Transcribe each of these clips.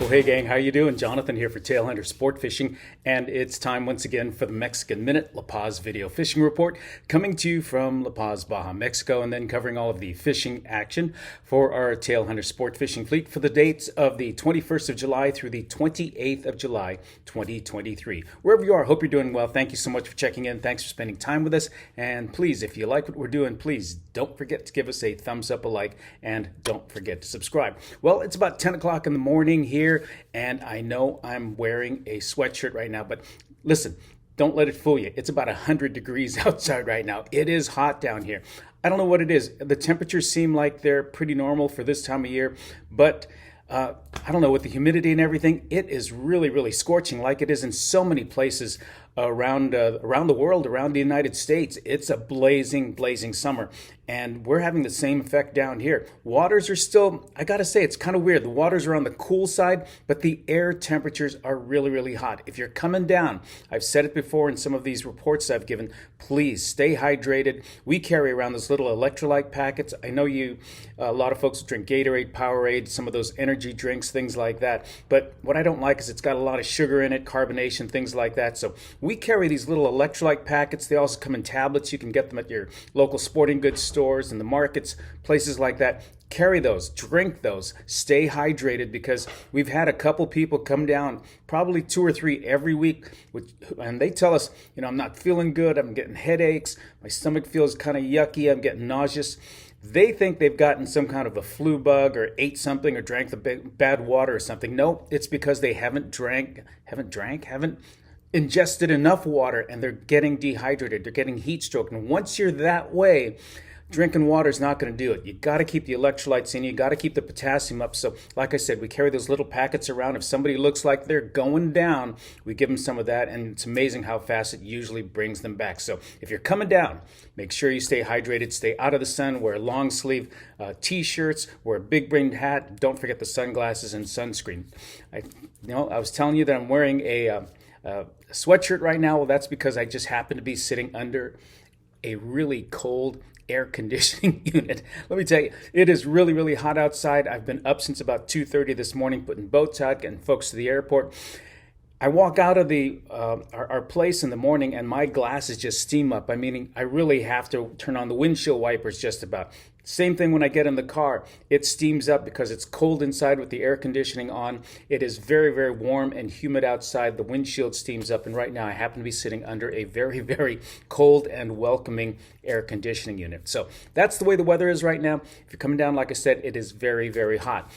Well, hey gang, how you doing? Jonathan here for Tailhunter Sportfishing, and it's time once again for the Mexican Minute La Paz video fishing report, coming to you from La Paz, Baja, Mexico, and then covering all of the fishing action for our Tailhunter Sportfishing fleet for the dates of the 21st of July through the 28th of July, 2023. Wherever you are, I hope you're doing well. Thank you so much for checking in. Thanks for spending time with us, and please, if you like what we're doing, please don't forget to give us a thumbs up, a like, and don't forget to subscribe. Well, it's about 10 o'clock in the morning here, and I know I'm wearing a sweatshirt right now, but listen, don't let it fool you. It's about 100 degrees outside right now. It is hot down here. I don't know what it is. The temperatures seem like they're pretty normal for this time of year, but I don't know, with the humidity and everything, it is really, really scorching like it is in so many places around the world, around the United States. It's a blazing, blazing summer, and we're having the same effect down here. Waters are still, I gotta say, it's kind of weird. The waters are on the cool side, but the air temperatures are really, really hot. If you're coming down, I've said it before in some of these reports I've given, please stay hydrated. We carry around those little electrolyte packets. I know a lot of folks drink Gatorade, Powerade, some of those energy drinks, things like that. But what I don't like is it's got a lot of sugar in it, carbonation, things like that. So we carry these little electrolyte packets. They also come in tablets. You can get them at your local sporting goods stores and the markets, places like that. Carry those, drink those, stay hydrated, because we've had a couple people come down, probably 2 or 3 every week, and they tell us, I'm not feeling good, I'm getting headaches, my stomach feels kind of yucky, I'm getting nauseous. They think they've gotten some kind of a flu bug or ate something or drank the bad water or something. No, it's because they haven't ingested enough water, and they're getting dehydrated. They're getting heat stroke. And once you're that way, drinking water is not going to do it. You got to keep the electrolytes in. You got to keep the potassium up. So like I said, we carry those little packets around. If somebody looks like they're going down, we give them some of that, and it's amazing how fast it usually brings them back. So if you're coming down, make sure you stay hydrated, stay out of the sun, wear long sleeve t-shirts, wear a big brimmed hat. Don't forget the sunglasses and sunscreen. I was telling you that I'm wearing a sweatshirt right now. Well, that's because I just happen to be sitting under a really cold air conditioning unit. Let me tell you, it is really, really hot outside. I've been up since about 2:30 this morning, putting boats out, getting folks to the airport. I walk out of our place in the morning, and my glasses just steam up. I really have to turn on the windshield wipers just about. Same thing when I get in the car. It steams up because it's cold inside with the air conditioning on. It is very, very warm and humid outside. The windshield steams up, and right now I happen to be sitting under a very, very cold and welcoming air conditioning unit. So that's the way the weather is right now. If you're coming down, like I said, it is very, very hot.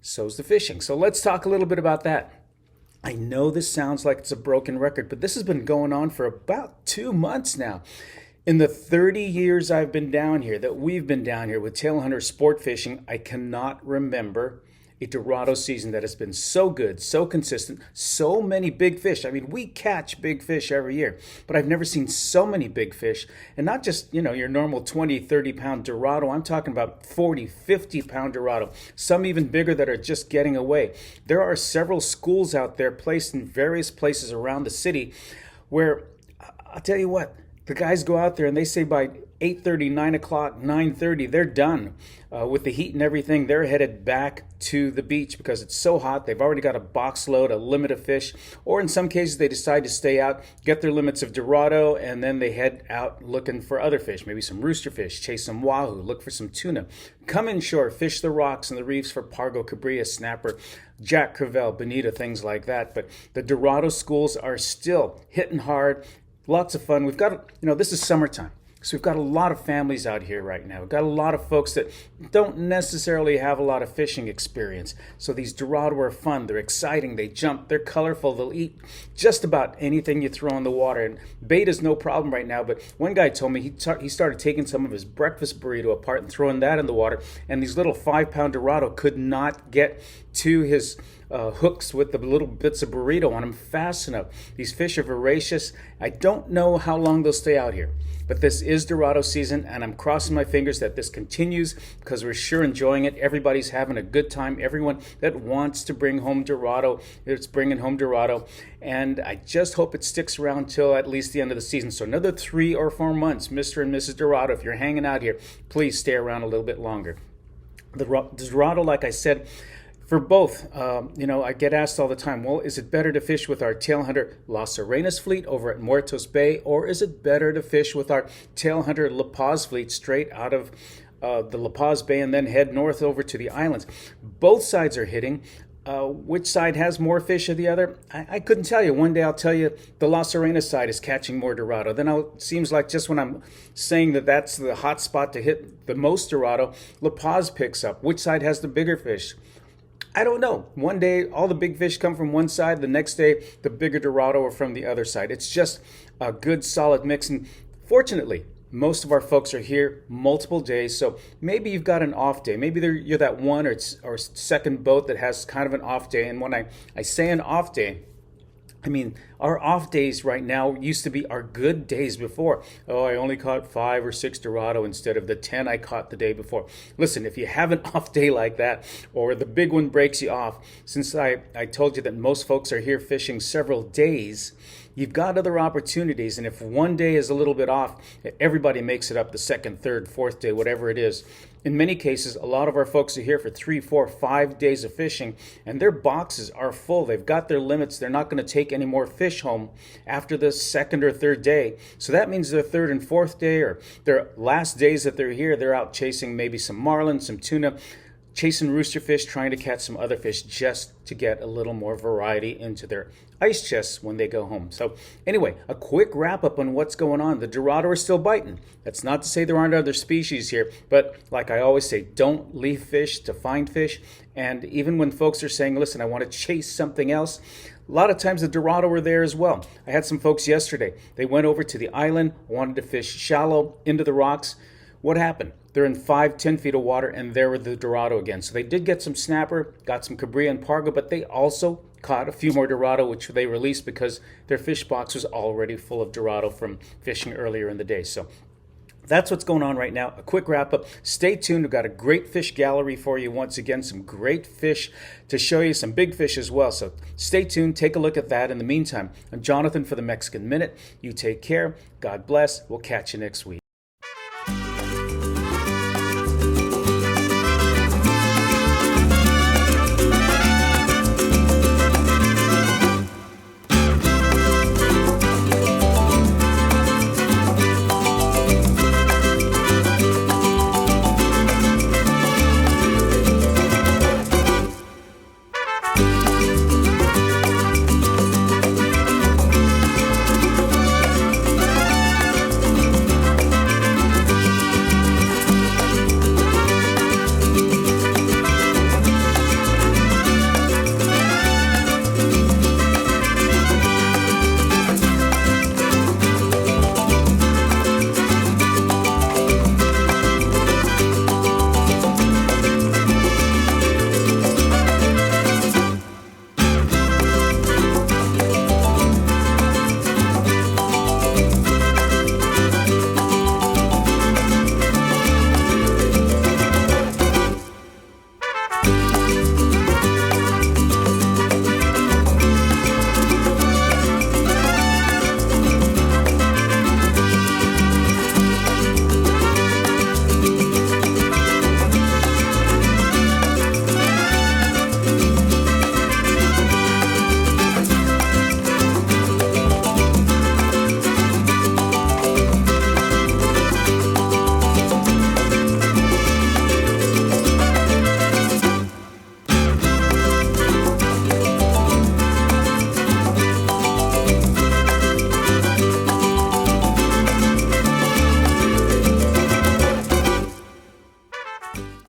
So's the fishing. So let's talk a little bit about that. I know this sounds like it's a broken record, but this has been going on for about 2 months now. In the 30 years I've been down here, that we've been down here with Tailhunter Sportfishing, I cannot remember a Dorado season that has been so good, so consistent, so many big fish. We catch big fish every year, but I've never seen so many big fish. And not just, your normal 20, 30-pound Dorado. I'm talking about 40, 50-pound Dorado. Some even bigger that are just getting away. There are several schools out there placed in various places around the city where, I'll tell you what, the guys go out there and they say by 8:30, 9 o'clock, 9:30, they're done. With the heat and everything, they're headed back to the beach because it's so hot. They've already got a box load, a limit of fish, or in some cases they decide to stay out, get their limits of Dorado, and then they head out looking for other fish, maybe some rooster fish, chase some wahoo, look for some tuna, come inshore, fish the rocks and the reefs for pargo, cabrilla, snapper, jack crevalle, bonita, things like that. But the Dorado schools are still hitting hard. Lots of fun. We've got, this is summertime. So we've got a lot of families out here right now. We've got a lot of folks that don't necessarily have a lot of fishing experience. So these Dorado are fun. They're exciting. They jump. They're colorful. They'll eat just about anything you throw in the water. And bait is no problem right now. But one guy told me he started taking some of his breakfast burrito apart and throwing that in the water. And these little 5-pound Dorado could not get to his hooks with the little bits of burrito on them fast enough. These fish are voracious. I don't know how long they'll stay out here, but this is Dorado season, and I'm crossing my fingers that this continues because we're sure enjoying it. Everybody's having a good time. Everyone that wants to bring home Dorado, it's bringing home Dorado, and I just hope it sticks around till at least the end of the season. So another 3 or 4 months, Mr. and Mrs. Dorado, if you're hanging out here, please stay around a little bit longer. The Dorado, like I said, For both, I get asked all the time, well, is it better to fish with our Tailhunter Las Arenas fleet over at Muertos Bay, or is it better to fish with our Tailhunter La Paz fleet straight out of the La Paz Bay and then head north over to the islands? Both sides are hitting. Which side has more fish of the other? I couldn't tell you. One day I'll tell you the Las Arenas side is catching more Dorado. Then it seems like just when I'm saying that that's the hot spot to hit the most Dorado, La Paz picks up. Which side has the bigger fish? I don't know. One day, all the big fish come from one side. The next day, the bigger Dorado are from the other side. It's just a good, solid mix. And fortunately, most of our folks are here multiple days. So maybe you've got an off day. Maybe you're that one or second boat that has kind of an off day. And when I say an off day, I mean, our off days right now used to be our good days before. Oh, I only caught 5 or 6 Dorado instead of the 10 I caught the day before. Listen, if you have an off day like that, or the big one breaks you off, since I told you that most folks are here fishing several days, you've got other opportunities. And if one day is a little bit off, everybody makes it up the second, third, fourth day, whatever it is. In many cases, a lot of our folks are here for 3, 4, 5 days of fishing, and their boxes are full. They've got their limits. They're not going to take any more fish home after the second or third day. So that means their third and fourth day, or their last days that they're here, they're out chasing maybe some marlin, some tuna, chasing roosterfish, trying to catch some other fish just to get a little more variety into their ice chests when they go home. So anyway, a quick wrap up on what's going on. The Dorado are still biting. That's not to say there aren't other species here, but like I always say, don't leave fish to find fish. And even when folks are saying, listen, I want to chase something else, a lot of times the Dorado are there as well. I had some folks yesterday. They went over to the island, wanted to fish shallow into the rocks. What happened? They're in 5, 10 feet of water, and there were the Dorado again. So they did get some snapper, got some cabria and pargo, but they also caught a few more Dorado, which they released because their fish box was already full of Dorado from fishing earlier in the day. So that's what's going on right now. A quick wrap up. Stay tuned. We've got a great fish gallery for you. Once again, some great fish to show you, some big fish as well. So stay tuned. Take a look at that. In the meantime, I'm Jonathan for the Mexican Minute. You take care. God bless. We'll catch you next week.